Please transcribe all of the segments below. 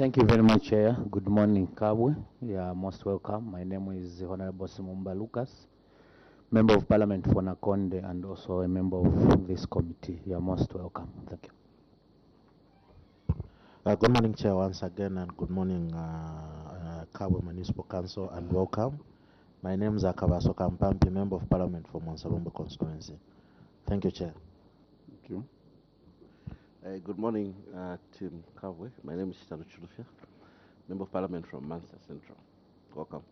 Thank you very much, Chair. Good morning, Kabwe. You are most welcome. My name is Honorable Simumba Lucas, Member of Parliament for Nakonde and also a member of this committee. You are most welcome. Thank you. Good morning, Chair, once again, and good morning, Kabwe Municipal Council, and welcome. My name is Akabaso Kampampi, Member of Parliament for Monsalombo constituency. Thank you, Chair. Thank you. Good morning, Team Kabwe. My name is Chitalo Chulufia, Member of Parliament from Manchester Central. Welcome.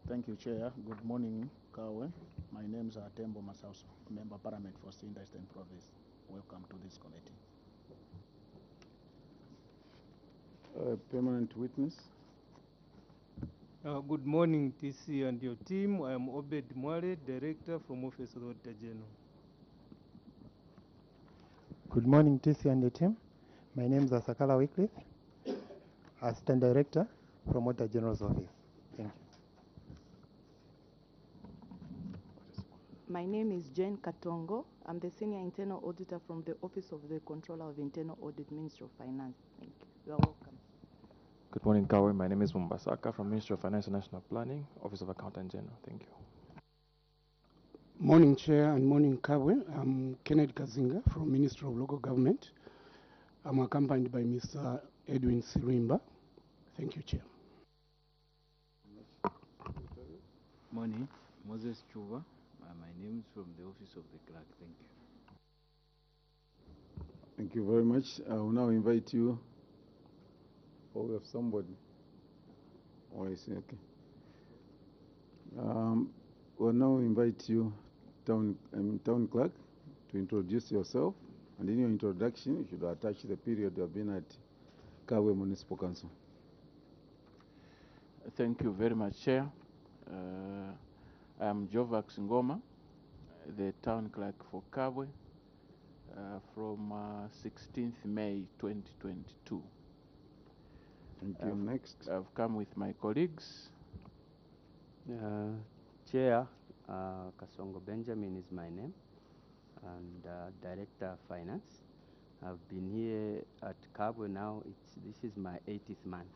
Thank you, Chair. Good morning, Kabwe. My name is Tembo Masauso, Member of Parliament for Sinda Eastern Province. Welcome to this committee. Permanent witness. Good morning, TC and your team. I am Obed Mwale, Director from Office of the Auditor General. Good morning, TC and your team. My name is Asakala Wycliffe, Assistant Director from Auditor General's Office. Thank you. My name is Jane Katongo. I'm the Senior Internal Auditor from the Office of the Controller of Internal Audit, Ministry of Finance. Thank you. You are welcome. Good morning, Kabwe. My name is Mumbasaka from Ministry of Finance and National Planning, Office of Accountant General. Thank you. Morning, Chair, and morning, Kabwe. I'm Kenneth Kazinga from Ministry of Local Government. I'm accompanied by Mr. Edwin Sirimba. Thank you, Chair. Morning, Moses Chuva. My name is from the Office of the Clerk. Thank you. Thank you very much. I will now invite you. Oh, we have somebody. Oh, I see. Okay. We'll now invite you, Town Clerk, to introduce yourself. And in your introduction, you should attach the period you have been at Kabwe Municipal Council. Thank you very much, Chair. I am Jovax Ngoma, the Town Clerk for Kabwe, from 16th May 2022. Thank you. Next. I've come with my colleagues. Chair, Kasongo Benjamin is my name, and Director of Finance. I've been here at Kabwe now. This is my 80th month.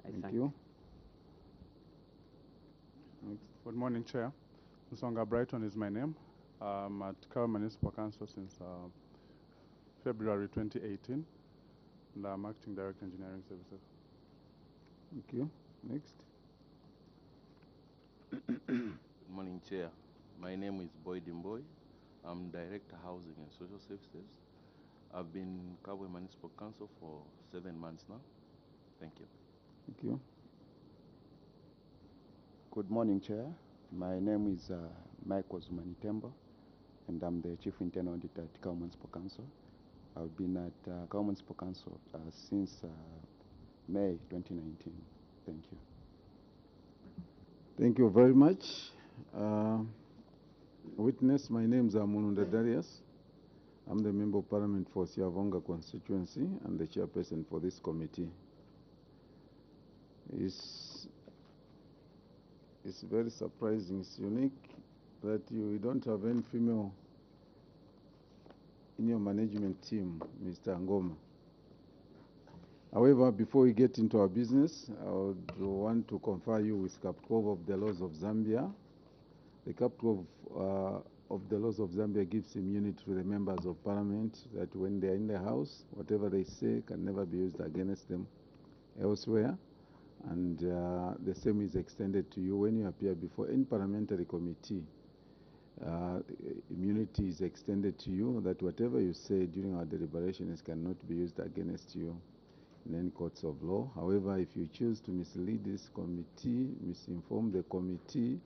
Thank you. Next. Good morning, Chair. Nsonga Brighton is my name. I'm at Kabwe Municipal Council since February 2018. And I'm Acting Director Engineering Services. Thank you. Next. Good morning, Chair. My name is Boyd Mboy. I'm Director Housing and Social Services. I've been Kabwe Municipal Council for 7 months now. Thank you. Thank you. Good morning, Chair. My name is Michael Zumanitembo, and I'm the Chief Internal Auditor at Kabwe Municipal Council. I've been at Kabwe Municipal Council since May 2019. Thank you. Thank you very much. Witness, my name is Amununda Darius. I'm the Member of Parliament for Siavonga constituency and the chairperson for this committee. It's very surprising, it's unique that you don't have any female in your management team, Mr. Ngoma. However, before we get into our business, I would want to confer you with Cap 12 of the laws of Zambia. The Cap 12 of the laws of Zambia gives immunity to the members of parliament that when they are in the house, whatever they say can never be used against them elsewhere. And the same is extended to you when you appear before any parliamentary committee. Immunity is extended to you that whatever you say during our deliberations cannot be used against you in any courts of law. However, if you choose to mislead this committee, misinform the committee,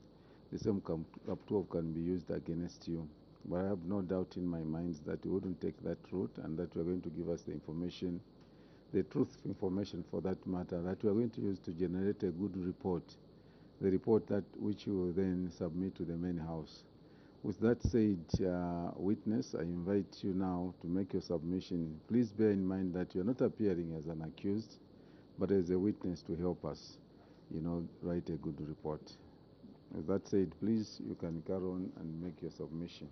the same Cap 12 can be used against you. But I have no doubt in my mind that you wouldn't take that route and that you are going to give us the information, the truth information for that matter, that we are going to use to generate a good report, the report that which you will then submit to the main house. With that said, witness, I invite you now to make your submission. Please bear in mind that you are not appearing as an accused, but as a witness to help us, write a good report. With that said, please, you can carry on and make your submission.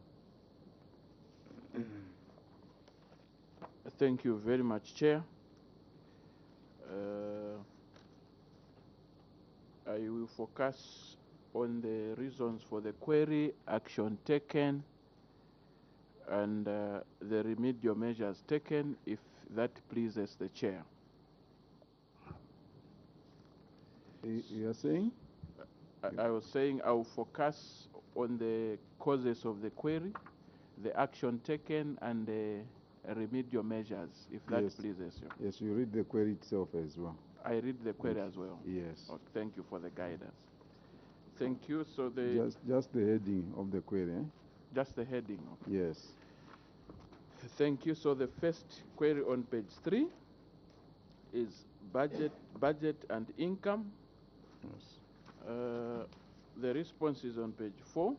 Thank you very much, Chair. I will focus on the reasons for the query, action taken, and the remedial measures taken, if that pleases the chair. You are saying? I was saying I will focus on the causes of the query, the action taken, and the remedial measures, if that Yes. pleases you. Yes, you read the query itself as well. I read the query as well. Yes. Oh, thank you for the guidance. Thank you. So the Just the heading of the query, eh? just the heading. Okay. Yes. Thank you. So the first query on page 3 is budget and income. Yes. The response is on page 4.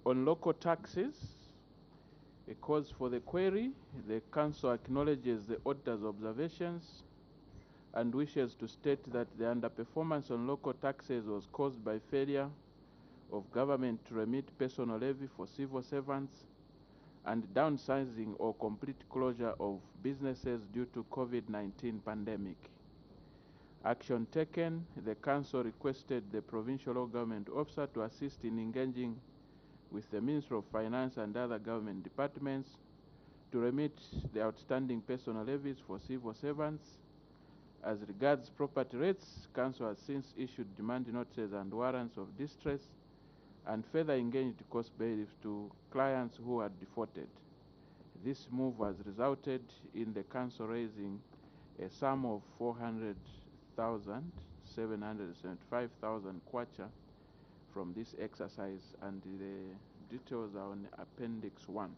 On local taxes, a cause for the query, the council acknowledges the auditor's observations and wishes to state that the underperformance on local taxes was caused by failure of government to remit personal levy for civil servants and downsizing or complete closure of businesses due to COVID-19 pandemic. Action taken, the council requested the provincial law government officer to assist in engaging with the Ministry of Finance and other government departments to remit the outstanding personal levies for civil servants. As regards property rates, council has since issued demand notices and warrants of distress and further engaged cost bailiffs to clients who had defaulted. This move has resulted in the council raising a sum of 400,775,000 kwacha from this exercise, and the details are on Appendix 1.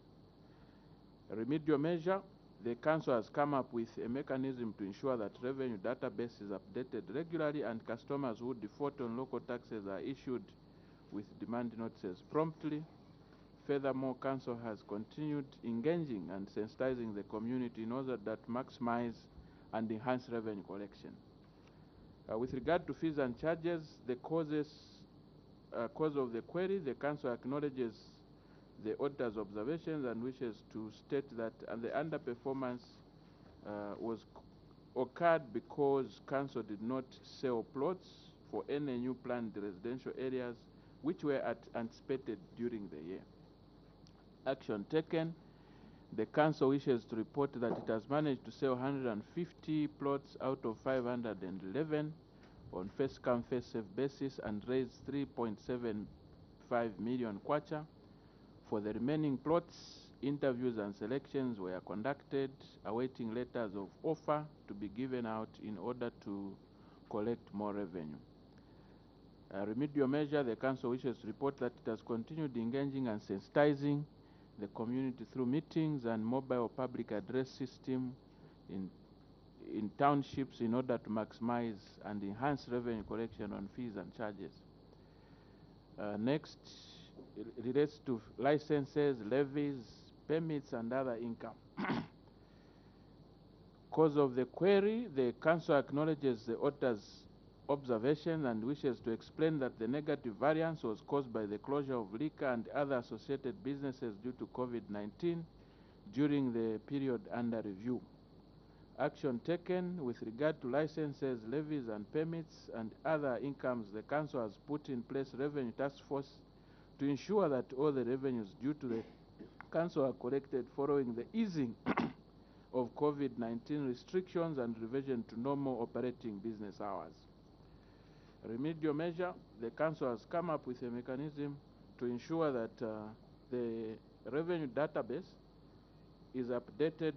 A remedial measure, the council has come up with a mechanism to ensure that revenue database is updated regularly and customers who default on local taxes are issued with demand notices promptly. Furthermore, council has continued engaging and sensitizing the community in order that maximize and enhance revenue collection. With regard to fees and charges, the cause of the query, the council acknowledges the auditor's observations and wishes to state that the underperformance occurred because council did not sell plots for any new planned residential areas which were anticipated during the year. Action taken, the council wishes to report that it has managed to sell 150 plots out of 511 on first come first served basis and raised 3.75 million kwacha. For the remaining plots, interviews and selections were conducted, awaiting letters of offer to be given out in order to collect more revenue. A remedial measure, the council wishes to report that it has continued engaging and sensitizing the community through meetings and mobile public address system in townships in order to maximize and enhance revenue collection on fees and charges. Next, it relates to licenses, levies, permits, and other income. Cause of the query, the council acknowledges the auditor's observation and wishes to explain that the negative variance was caused by the closure of liquor and other associated businesses due to COVID-19 during the period under review. Action taken with regard to licenses, levies, and permits and other incomes, the council has put in place revenue task force to ensure that all the revenues due to the council are collected following the easing of COVID-19 restrictions and reversion to normal operating business hours. Remedial measure, the council has come up with a mechanism to ensure that the revenue database is updated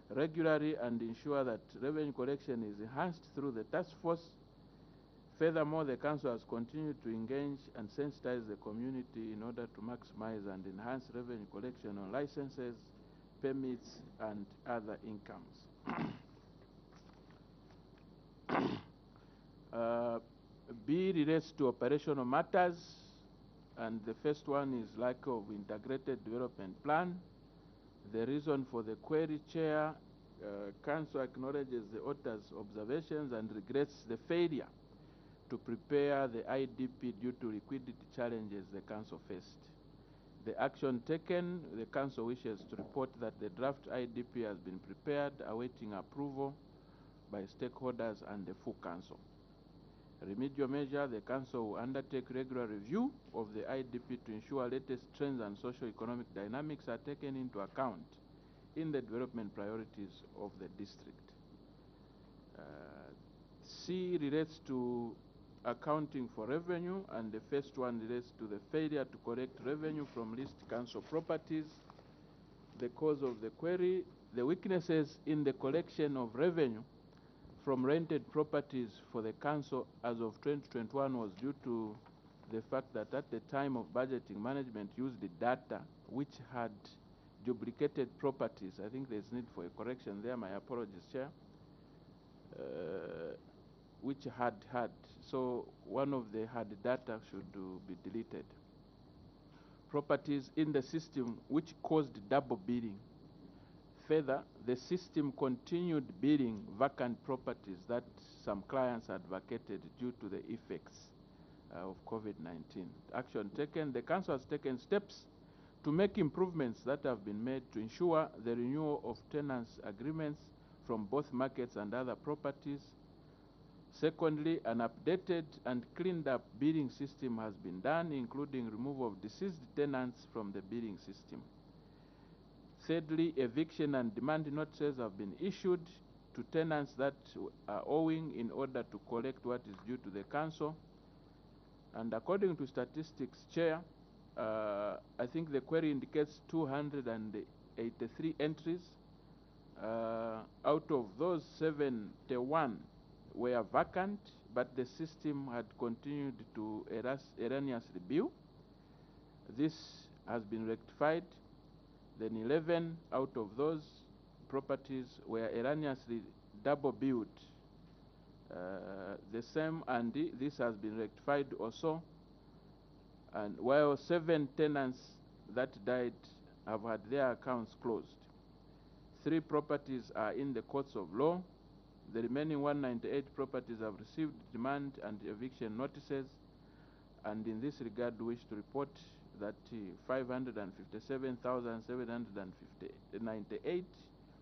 regularly and ensure that revenue collection is enhanced through the task force. Furthermore, the council has continued to engage and sensitize the community in order to maximize and enhance revenue collection on licenses, permits, and other incomes. B relates to operational matters, and the first one is lack of integrated development plan. The reason for the query, Chair, council acknowledges the auditor's observations and regrets the failure to prepare the IDP due to liquidity challenges the council faced. The action taken, the Council wishes to report that the draft IDP has been prepared, awaiting approval by stakeholders and the full Council. Remedial measure, the Council will undertake regular review of the IDP to ensure latest trends and socio-economic dynamics are taken into account in the development priorities of the district. C relates to accounting for revenue, and the first one relates to the failure to collect revenue from list council properties. The cause of the query, the weaknesses in the collection of revenue from rented properties for the council as of 2021 was due to the fact that at the time of budgeting, management used the data which had duplicated properties. I think there's need for a correction there. My apologies, Chair. Which had. So one of the had data should be deleted. Properties in the system which caused double billing. Further, the system continued billing vacant properties that some clients had vacated due to the effects of COVID-19. Action taken, the Council has taken steps to make improvements that have been made to ensure the renewal of tenants' agreements from both markets and other properties. Secondly, an updated and cleaned up billing system has been done, including removal of deceased tenants from the billing system. Thirdly, eviction and demand notices have been issued to tenants that are owing in order to collect what is due to the council. And according to statistics, Chair, I think the query indicates 283 entries. Out of those, 71 were vacant, but the system had continued to erroneously bill. This has been rectified. Then 11 out of those properties were erroneously double billed. The same, and this has been rectified also. And while 7 tenants that died have had their accounts closed. 3 properties are in the courts of law. The remaining 198 properties have received demand and eviction notices. And in this regard, we wish to report that 557,798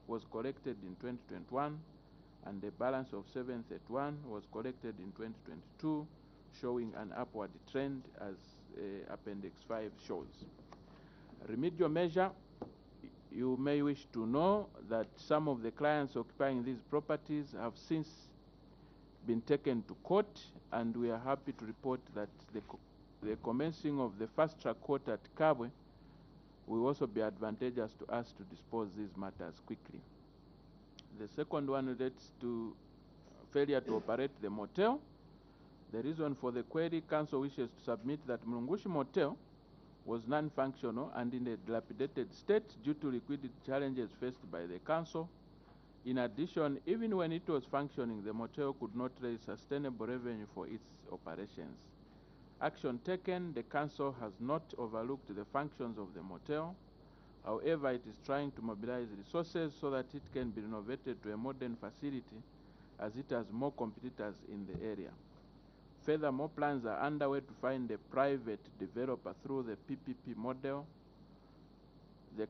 was collected in 2021, and the balance of 731 was collected in 2022, showing an upward trend as Appendix 5 shows. Remedial measure, you may wish to know that some of the clients occupying these properties have since been taken to court, and we are happy to report that the commencing of the fast track court at Kabwe will also be advantageous to us to dispose these matters quickly. The second one relates to failure to operate the motel. The reason for the query, Council wishes to submit that Mlungushi Motel was non-functional and in a dilapidated state due to liquidity challenges faced by the Council. In addition, even when it was functioning, the motel could not raise sustainable revenue for its operations. Action taken, the Council has not overlooked the functions of the motel. However, it is trying to mobilize resources so that it can be renovated to a modern facility, as it has more competitors in the area. Furthermore, plans are underway to find a private developer through the PPP model. The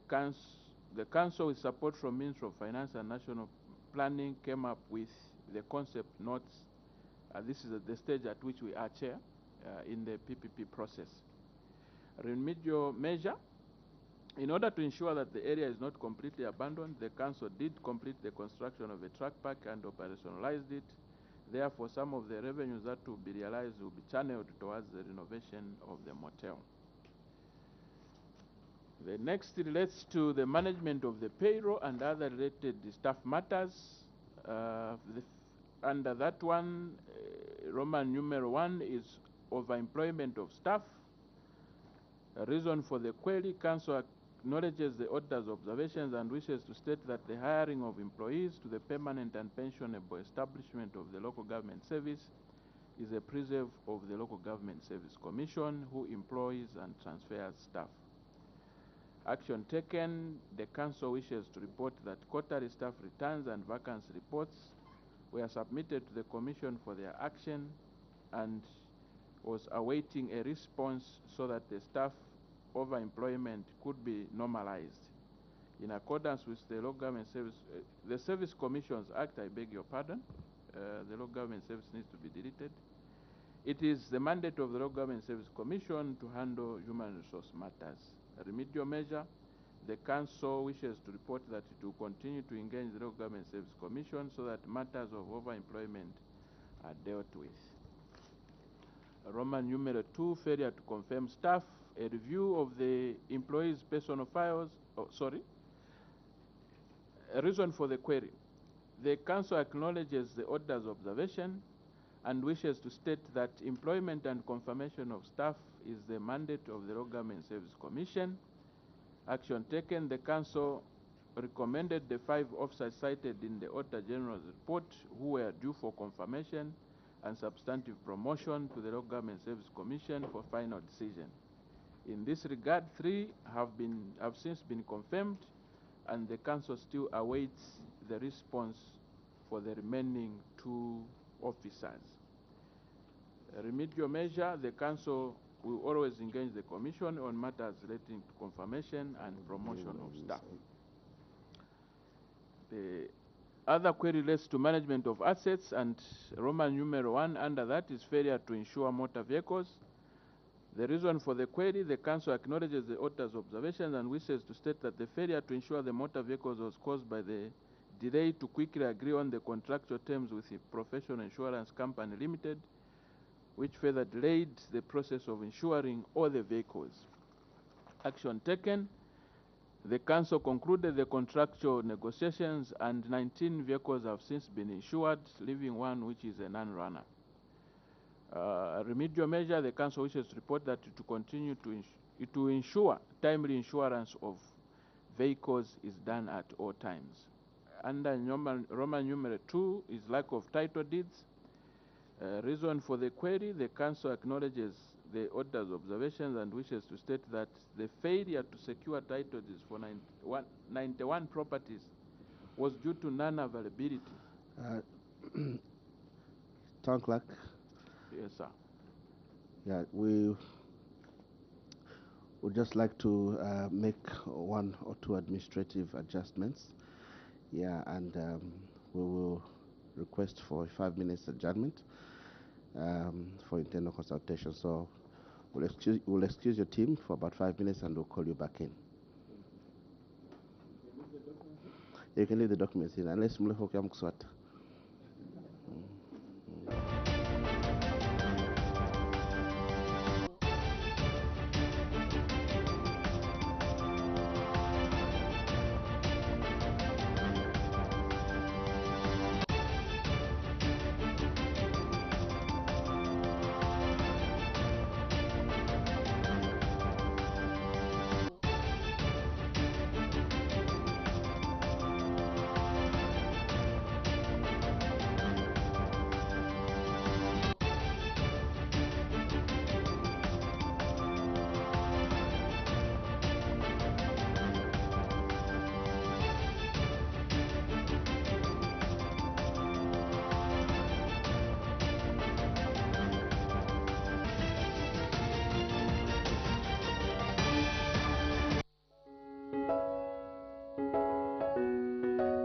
Council, with support from Ministry of Finance and National Planning, came up with the concept notes. This is at the stage at which we are, Chair, in the PPP process. Remedial measure. In order to ensure that the area is not completely abandoned, the Council did complete the construction of a truck park and operationalized it. Therefore, some of the revenues that will be realized will be channeled towards the renovation of the motel. The next relates to the management of the payroll and other related staff matters. Under that one, Roman numeral 1 is overemployment of staff. A reason for the query, Council acknowledges the auditor's observations and wishes to state that the hiring of employees to the permanent and pensionable establishment of the local government service is a preserve of the Local Government Service Commission, who employs and transfers staff. Action taken, the Council wishes to report that quarterly staff returns and vacancy reports were submitted to the Commission for their action and was awaiting a response so that the staff overemployment could be normalized. In accordance with the Local Government Service, the Service Commissions Act, I beg your pardon, the Local Government Service needs to be deleted. It is the mandate of the Local Government Service Commission to handle human resource matters. A remedial measure, the Council wishes to report that it will continue to engage the Local Government Service Commission so that matters of overemployment are dealt with. Roman numeral 2, failure to confirm staff, a review of the employee's personal files, a reason for the query. The Council acknowledges the order's observation and wishes to state that employment and confirmation of staff is the mandate of the Local Government Service Commission. Action taken, the Council recommended the 5 officers cited in the Auditor General's report who were due for confirmation and substantive promotion to the Local Government Service Commission for final decision. In this regard, 3 have since been confirmed, and the Council still awaits the response for the remaining 2 officers. A remedial measure, the Council will always engage the Commission on matters relating to confirmation and promotion of staff. The other query relates to management of assets, and Roman numeral 1 under that is failure to insure motor vehicles. The reason for the query, the Council acknowledges the auditor's observations and wishes to state that the failure to insure the motor vehicles was caused by the delay to quickly agree on the contractual terms with the Professional Insurance Company Limited, which further delayed the process of insuring all the vehicles. Action taken, the Council concluded the contractual negotiations and 19 vehicles have since been insured, leaving 1 which is a non-runner. A remedial measure, the Council wishes to report that to continue to ensure timely insurance of vehicles is done at all times. Under Roman numeral 2 is lack of title deeds. Reason for the query, the Council acknowledges the auditor's observations and wishes to state that the failure to secure title deeds for 91 properties was due to non-availability. Town Clerk. Yes, sir. Yeah, we would just like to make 1 or 2 administrative adjustments. Yeah, and we will request for a 5 minutes adjournment for internal consultation. So we'll excuse your team for about 5 minutes and we'll call you back in. You can leave the documents in unless Mleho Kiam Kuswata.